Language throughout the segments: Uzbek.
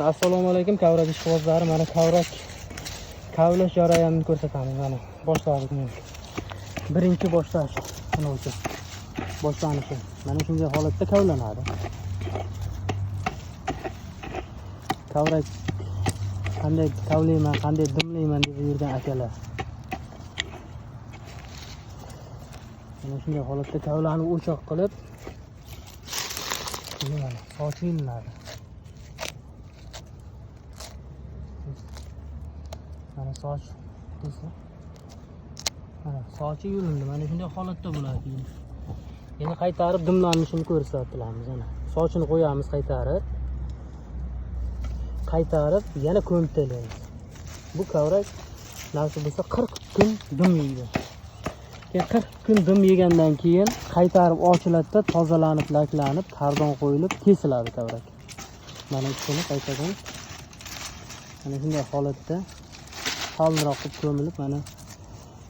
Assalomu alaykum kavrak ishqibozlari. Mana kavlash jarayonini ko'rsatamiz. Mana boshladik men. Birinchi boshlash uchun boshlanishi. Mana shunday holatda kavlanadi. Kavrak qanday kavlayman, qanday dimlayman deb yurgan akalar. Mana shunday holatda kavlanib o'choq qilib sochi ilinadi. Mana soch desa. Mana sochi yulindi. Mana shunday holatda bo'ladi. Endi qaytarib dimlanishini ko'rsatamiz. Mana sochini qo'yamiz qaytarib yana ko'mtalaymiz. Bu kavrak nasib bo'lsa 40 kun dim yeydi. 40 kun dim yegandan keyin qaytarib ochiladi, tozalanib, laklanib, kardon qo'yilib kesiladi kavrak. Mana shuni qaytadan mana shunday holatda qalinroq qilib ko'milib, mana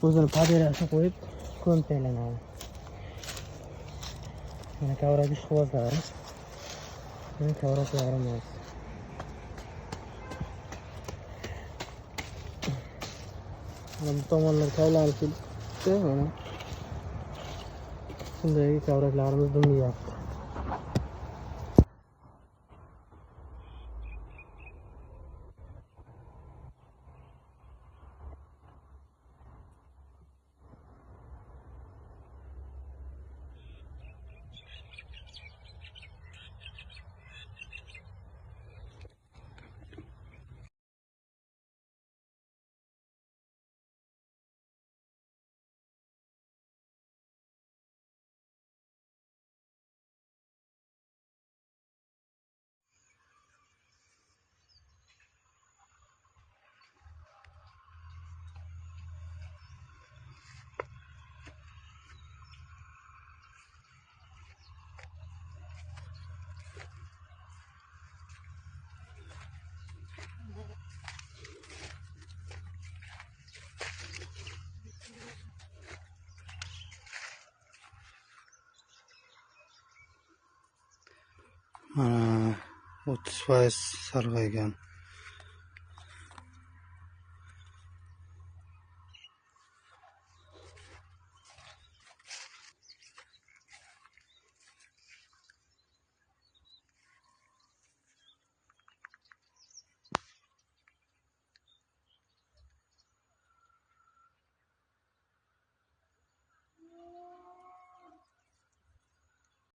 o'zini paderasini qo'yib ko'mtaylanadi. Mana kavrak ishqibozlari. Mana kavraklarimiz. Mana bu tomonlar kavlanib kelibdi. Mana shunday kavraklarimiz dimlayapti. Mana 30% sarg'aygan.